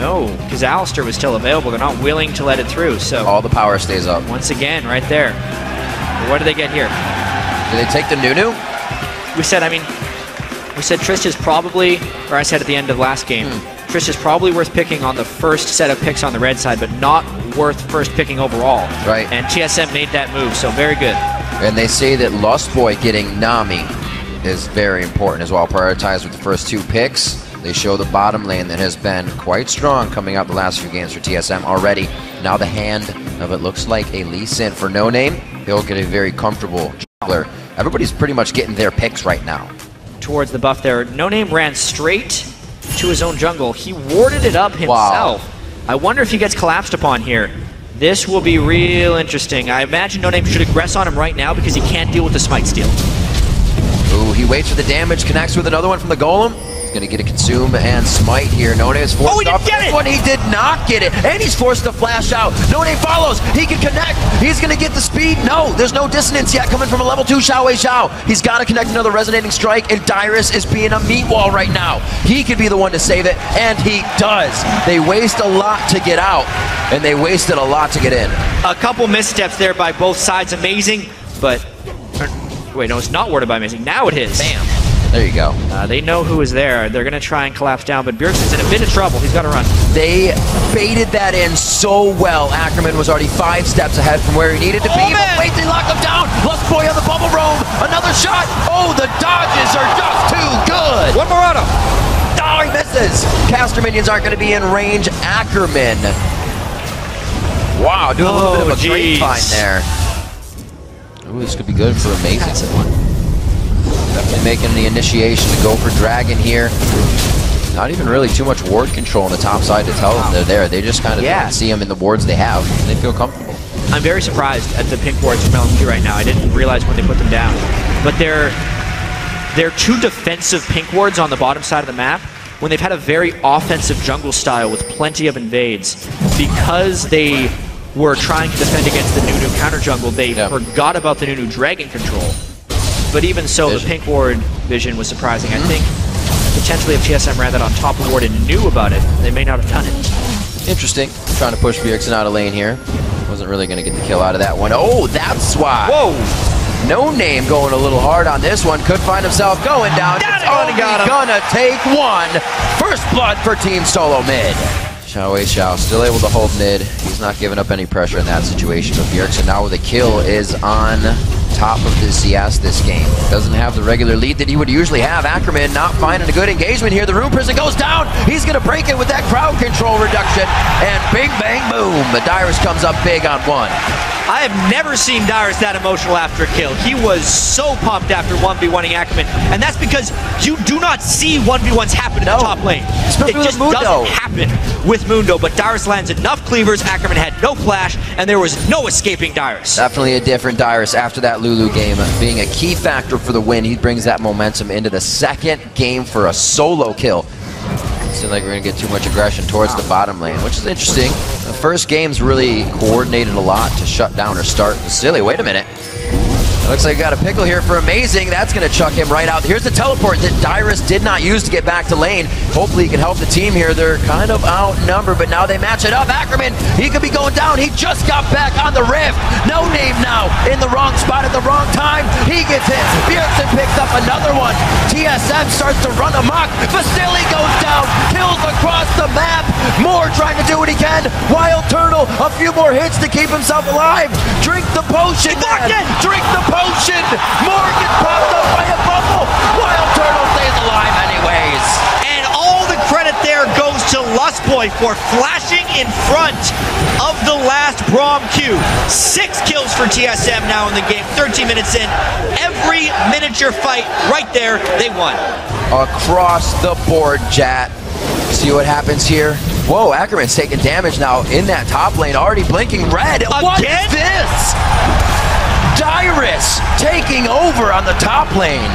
know, because Alistar was still available. They're not willing to let it through. So all the power stays up. Once again, right there. What do they get here? Do they take the Nunu? We said Trist is probably, or I said at the end of last game, Trist is probably worth picking on the first set of picks on the red side, but not worth first picking overall. Right. And TSM made that move, so very good. And they say that Lustboy getting Nami is very important as well. Prioritized with the first 2 picks. They show the bottom lane that has been quite strong coming out the last few games for TSM already. Now the hand of it looks like a Lucian for NoName. He'll get a very comfortable jungler. Everybody's pretty much getting their picks right now. Towards the buff there, NoName ran straight to his own jungle. He warded it up himself. Wow. I wonder if he gets collapsed upon here. This will be real interesting. I imagine NoName should aggress on him right now because he can't deal with the smite steal. Ooh, he waits for the damage, connects with another one from the golem. He's gonna get a consume and smite here. NoName is forced off this one. He did not get it, and he's forced to flash out. NoName follows. He can connect. He's gonna get the speed. No, there's no dissonance yet coming from a level 2 XiaoWeiXiao. He's got to connect another resonating strike, and Dyrus is being a meat wall right now. He could be the one to save it, and he does. They waste a lot to get out, and they wasted a lot to get in. A couple missteps there by both sides. Amazing, but wait, no, it's not warded by Amazing. Now it is. Bam. There you go. They know who is there. They're going to try and collapse down, but Bjergsen's in a bit of trouble. He's got to run. They baited that in so well. Ackerman was already 5 steps ahead from where he needed to be. But wait, they lock him down. Lustboy on the bubble roam. Another shot. Oh, the dodges are just too good. One more auto. Oh, he misses. Caster minions aren't going to be in range. Ackerman. Wow, doing a little bit of a grapevine there. Ooh, this could be good for Amazing. Definitely making the initiation to go for Dragon here. Not even really too much ward control on the top side to tell them they're there. They just kind of don't see them in the wards they have. They feel comfortable. I'm very surprised at the pink wards from LMQ right now. I didn't realize when they put them down. But they're 2 defensive pink wards on the bottom side of the map when they've had a very offensive jungle style with plenty of invades. Because they were trying to defend against the Nunu counter jungle, they forgot about the Nunu dragon control. But even so, the pink ward vision was surprising. I think potentially if TSM ran that on top of ward and knew about it, they may not have done it. Interesting. Trying to push Bjergsen out of lane here. Wasn't really going to get the kill out of that one. Oh, that's why. Whoa! NoName going a little hard on this one. Could find himself going down. It's only gonna take 1. First blood for Team Solo mid. XiaoWeiXiao still able to hold mid. He's not giving up any pressure in that situation. But Bjergsen now with a kill is on top of the CS this game. Doesn't have the regular lead that he would usually have. Ackerman not finding a good engagement here. The Rune Prison goes down. He's going to break it with that crowd control reduction. And bing, bang, boom. The Dyrus comes up big on 1. I have never seen Dyrus that emotional after a kill. He was so pumped after 1v1ing Ackerman. And that's because you do not see 1v1s happen in the top lane. It just doesn't happen with Mundo. But Dyrus lands enough cleavers. Ackerman had no flash, and there was no escaping Dyrus. Definitely a different Dyrus after that Lulu game being a key factor for the win. He brings that momentum into the second game for a solo kill. Seems like we're going to get too much aggression towards the bottom lane, which is interesting. The first game's really coordinated a lot to shut down or start Vasilii. Wait a minute. Looks like we got a pickle here for Amazing. That's going to chuck him right out. Here's the teleport that Dyrus did not use to get back to lane. Hopefully he can help the team here. They're kind of outnumbered, but now they match it up. Ackerman, he could be going down. He just got back on the rift. NoName now in the wrong spot at the wrong time. He gets hit. Bjergsen picks up another one. TSM starts to run amok. Vasilii goes down. Kills across the map. Moore trying to do what he can. WildTurtle, a few more hits to keep himself alive. Drink the potion, man. Drink the potion. Moore gets popped up by a bubble. WildTurtle stays alive anyways. And all the credit there goes to Lustboy for flashing in front of the last Braum Q. 6 kills for TSM now in the game, 13 minutes in. Every miniature fight right there, they won. Across the board, Jat. See what happens here? Whoa, Ackerman's taking damage now in that top lane, already blinking red. Again? What is this? Dyrus taking over on the top lane.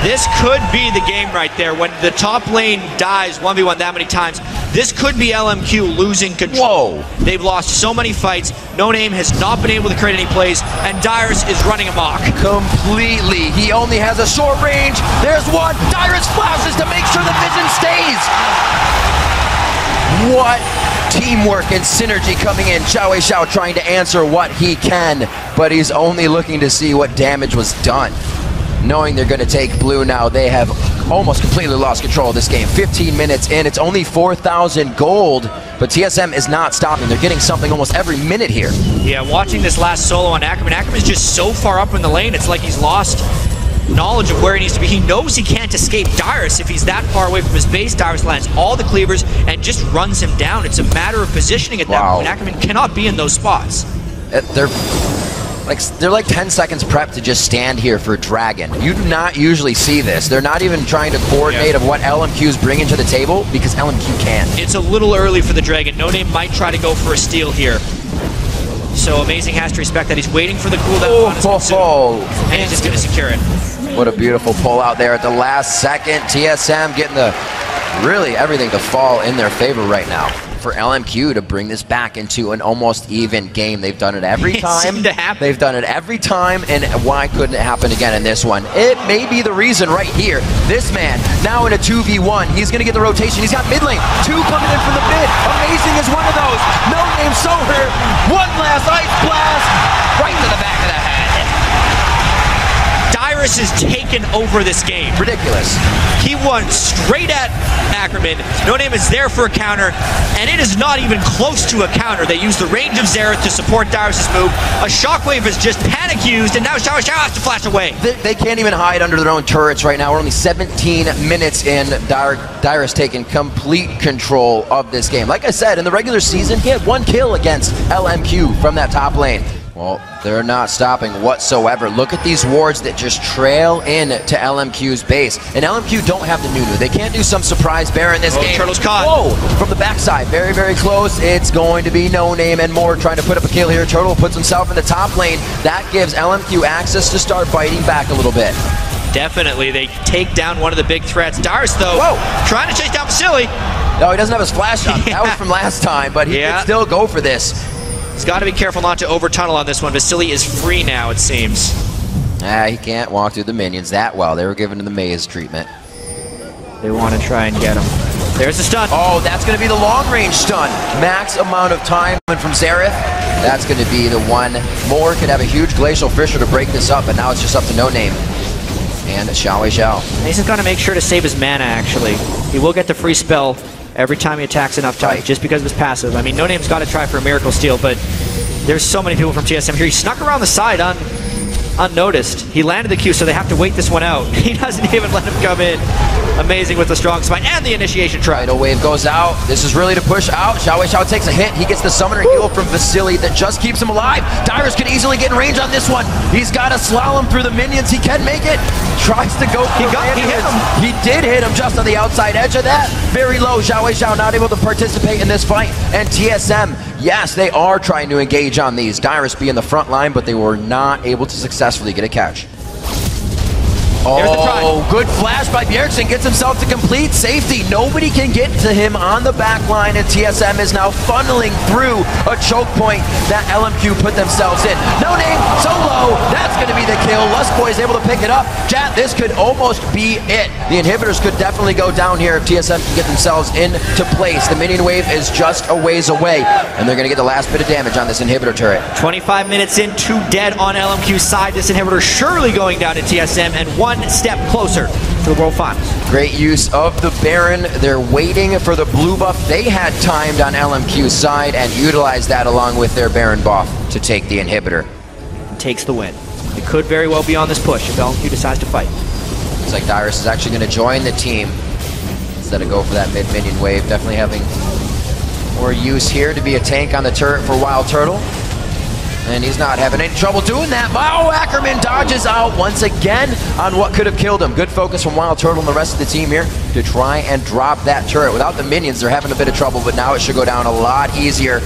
This could be the game right there. When the top lane dies 1v1 that many times, this could be LMQ losing control. Whoa. They've lost so many fights. NoName has not been able to create any plays, and Dyrus is running amok. Completely. He only has a short range. There's one. Dyrus flashes to make sure the vision stays. What teamwork and synergy coming in. XiaoWeiXiao trying to answer what he can, but he's only looking to see what damage was done. Knowing they're going to take blue now, they have almost completely lost control of this game. 15 minutes in, it's only 4,000 gold, but TSM is not stopping. They're getting something almost every minute here. Yeah, watching this last solo on Ackerman, Ackerman's just so far up in the lane, it's like he's lost knowledge of where he needs to be. He knows he can't escape Dyrus if he's that far away from his base. Dyrus lands all the cleavers and just runs him down. It's a matter of positioning at that point. Ackerman cannot be in those spots. They're like 10 seconds prep to just stand here for Dragon. You do not usually see this. They're not even trying to coordinate of what LMQ is bringing to the table because LMQ can. It's a little early for the Dragon. NoName might try to go for a steal here. So Amazing has to respect that. He's waiting for the cooldown on his and he's just going to secure it. What a beautiful pull out there at the last second. TSM getting really everything to fall in their favor right now. For LMQ to bring this back into an almost even game. They've done it every time. They've done it every time, and why couldn't it happen again in this one? It may be the reason right here. This man, now in a 2v1, he's going to get the rotation. He's got mid lane. 2 coming in from the mid. Amazing is one of those. NoName so hurt. One last ice blast. Right to the back of the head. Dyrus has taken over this game. Ridiculous. He won straight at Ackerman. NoName is there for a counter, and it is not even close to a counter. They use the range of Xerath to support Dyrus' move. A shockwave is just panic used, and now XiaoWeiXiao has to flash away. They can't even hide under their own turrets right now. We're only 17 minutes in. Dyrus taking complete control of this game. Like I said, in the regular season, he had 1 kill against LMQ from that top lane. Well, they're not stopping whatsoever. Look at these wards that just trail in to LMQ's base. And LMQ don't have the Nunu. They can't do some surprise bear in this game. Turtle's caught. Whoa! From the backside. Very, very close. It's going to be NoName and more trying to put up a kill here. Turtle puts himself in the top lane. That gives LMQ access to start fighting back a little bit. Definitely. They take down one of the big threats. Dyrus, though, trying to chase down Vasilii. No, he doesn't have his flash up. That was from last time, but he can still go for this. He's got to be careful not to over-tunnel on this one. Vasilii is free now, it seems. He can't walk through the minions that well. They were given the maze treatment. They want to try and get him. There's the stun. Oh, that's going to be the long-range stun. Max amount of time from Xerath. That's going to be the one. More could have a huge Glacial Fissure to break this up, but now it's just up to NoName. And XiaoWeiXiao. Mason's got to make sure to save his mana, actually. He will get the free spell every time he attacks enough time, just because of his passive. I mean, NoName's got to try for a Miracle Steal, but there's so many people from TSM here. He snuck around the side unnoticed. He landed the Q, so they have to wait this one out. He doesn't even let him come in. Amazing with the strong spine and the initiation try. Tidal wave goes out. This is really to push out. XiaoWeiXiao takes a hit. He gets the summoner heal from Vasilii that just keeps him alive. Dyrus can easily get in range on this one. He's got to slalom through the minions. He can make it. Tries to go. He hit him. He did hit him just on the outside edge of that. Very low. XiaoWeiXiao not able to participate in this fight. And TSM, yes, they are trying to engage on these. Dyrus be in the front line, but they were not able to successfully get a catch. Oh, good flash by Bjergsen. Gets himself to complete safety. Nobody can get to him on the back line, and TSM is now funneling through a choke point that LMQ put themselves in. NoName, solo. That's going to be the kill. Lustboy is able to pick it up. Chat, this could almost be it. The inhibitors could definitely go down here if TSM can get themselves into place. The minion wave is just a ways away, and they're going to get the last bit of damage on this inhibitor turret. 25 minutes in, 2 dead on LMQ's side. This inhibitor surely going down to TSM, and 1 step closer to the World Finals. Great use of the Baron. They're waiting for the blue buff they had timed on LMQ's side and utilized that along with their Baron buff to take the inhibitor. And takes the win. It could very well be on this push if LMQ decides to fight. Looks like Dyrus is actually going to join the team instead of go for that mid-minion wave. Definitely having more use here to be a tank on the turret for WildTurtle. And he's not having any trouble doing that. Oh, Ackerman dodges out once again on what could have killed him. Good focus from WildTurtle and the rest of the team here to try and drop that turret. Without the minions, they're having a bit of trouble, but now it should go down a lot easier.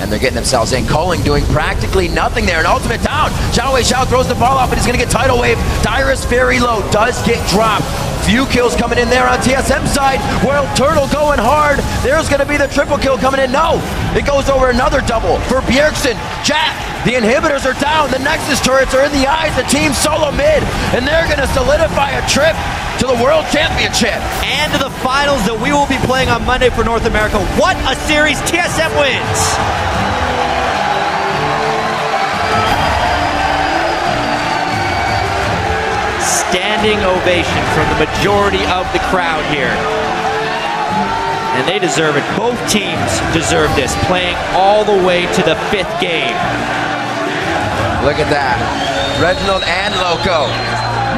And they're getting themselves in. Culling doing practically nothing there. An ultimate down. XiaoWeiXiao throws the ball off, but he's going to get tidal wave. Dyrus very low. Does get dropped. Few kills coming in there on TSM side. WildTurtle going hard. There's going to be the triple kill coming in. No! It goes over another double for Bjergsen. Chat! The inhibitors are down. The Nexus turrets are in the eyes of Team Solo mid. And they're going to solidify a trip to the World Championship. And to the finals that we will be playing on Monday for North America. What a series TSM wins! Standing ovation from the majority of the crowd here. And they deserve it. Both teams deserve this, playing all the way to the 5th game. Look at that. Reginald and Loco.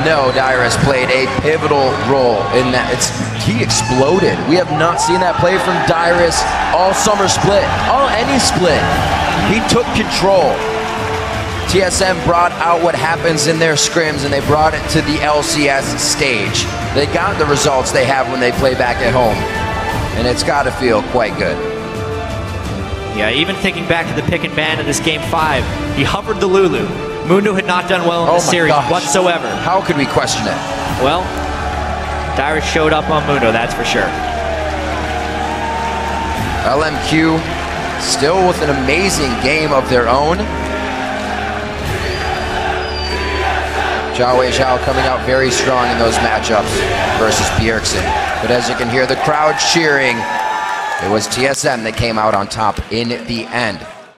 No, Dyrus played a pivotal role in that. He exploded. We have not seen that play from Dyrus all summer split, any split. He took control. TSM brought out what happens in their scrims, and they brought it to the LCS stage. They got the results they have when they play back at home, and it's got to feel quite good. Yeah, even thinking back to the pick and ban in this game 5, he hovered the Lulu. Mundo had not done well in this series whatsoever. How could we question it? Well, Dyrus showed up on Mundo, that's for sure. LMQ still with an amazing game of their own. XiaoWeiXiao coming out very strong in those matchups versus Bjergsen. But as you can hear the crowd cheering, it was TSM that came out on top in the end.